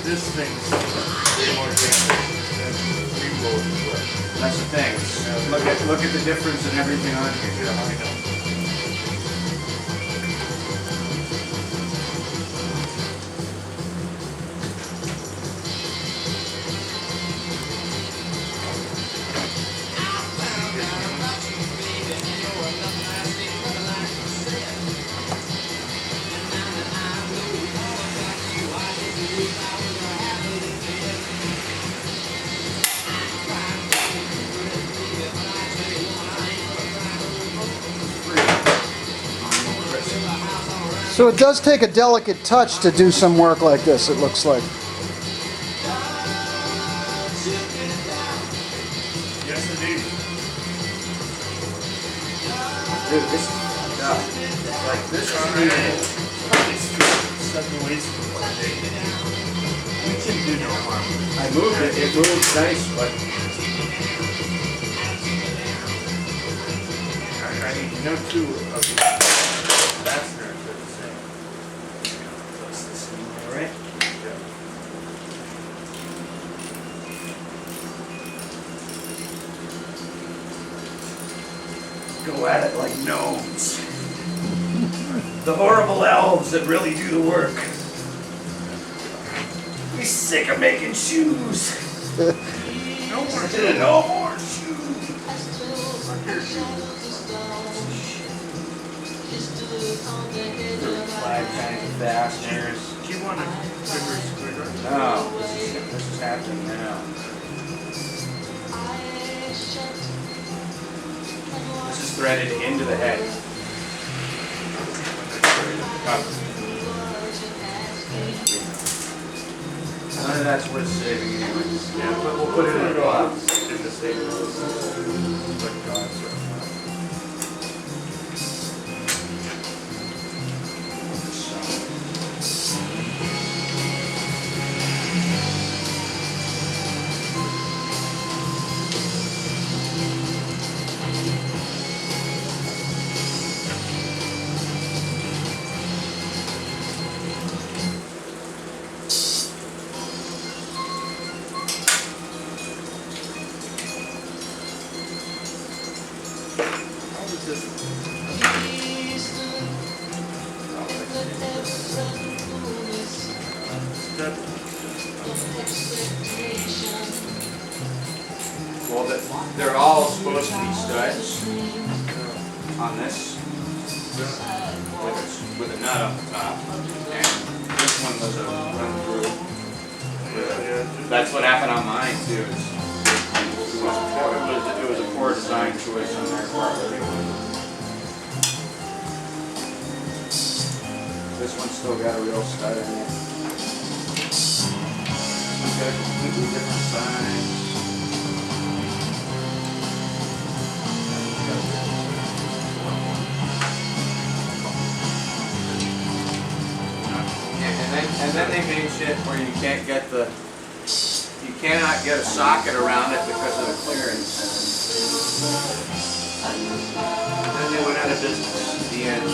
This thing's way more dangerous than reload. That's the thing. Look at the difference in everything on here. Yeah, I know. So it does take a delicate touch to do some work like this, it looks like. Yes, indeed. Dude, this is fucked up. Like this is Probably 7 ways for one day. We can do no harm. I moved it. It moves nice, but I mean, no two of these fasteners are the same. That's the same, all right? Yeah. go at it like gnomes. The horrible elves that really do the work. We sick of making shoes. No more shoes. No more shoes. Flag kind of fasteners. Do you want a bigger screwdriver? No, this is happening now. This is threaded into the head. None of that's worth saving anyway. Yeah, but we'll put it in a box in the same like God's right. Well, they're all supposed to be studs on this with a nut on the top, and this one was a run through. That's what happened on mine too. It was a poor design choice on their part. This one's still got a real stud in it. This one's got a completely different size. And then they made shit where you can't get the, you cannot get a socket around it because of the clearance. And then they went out of business at the end.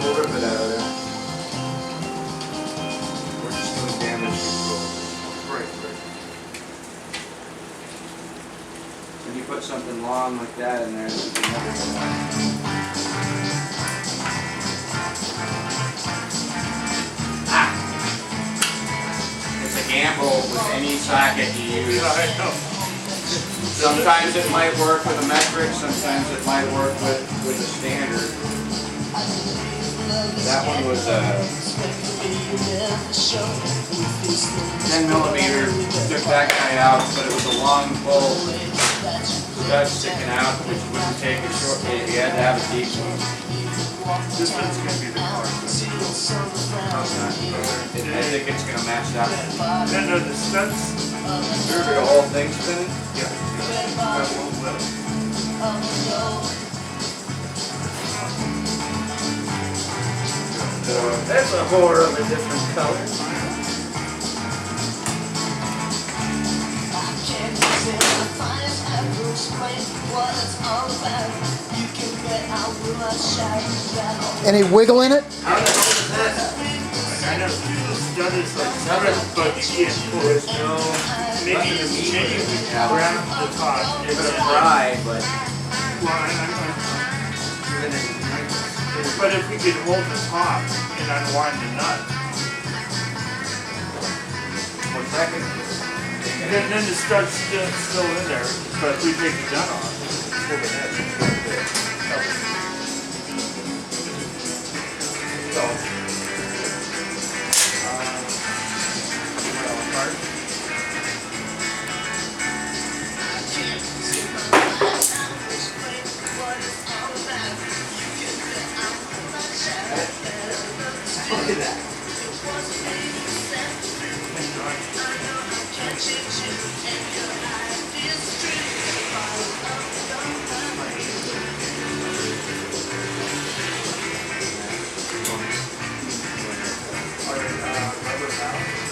We'll rip it out of there. We're just doing damage control. Right. When you put something long like that in there, you can never go on. It's a gamble with any socket you use. Yeah, I know. Sometimes it might work with a metric, sometimes it might work with a standard. That one was a 10 millimeter, took that guy out, but it was a long pull. Stud sticking out, which wouldn't take a short tape. You had to have a deep one. This one's going to be the car. I think it's going to match that. No, the studs. Remember the whole thing spinning? Yeah. That won't let it. That's a whore of a different color. Any wiggle in it? How the hell is that? I know, the stud is like seven, but you can't pull it. No, Maybe we can grab the top. it's a fry, but Well, but if we could hold the top and unwind the nut, what's that gonna do? then the stud's still in there, but we take the nut off. Pull the nut. So, apart. Look at that. Rubber valve.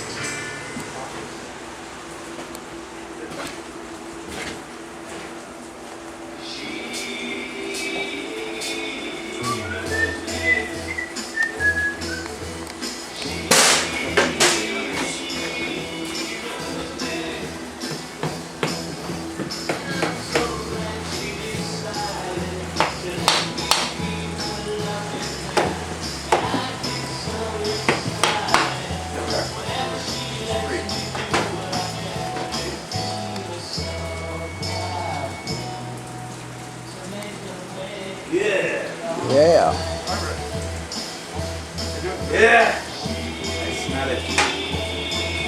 Yeah. Yeah. Yeah! I smell it.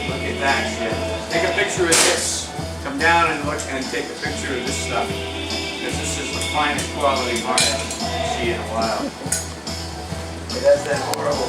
Look at that shit. Take a picture of this. Come down and look and take a picture of this stuff. Because this is the finest quality varnish you'll see in a while. It has that horrible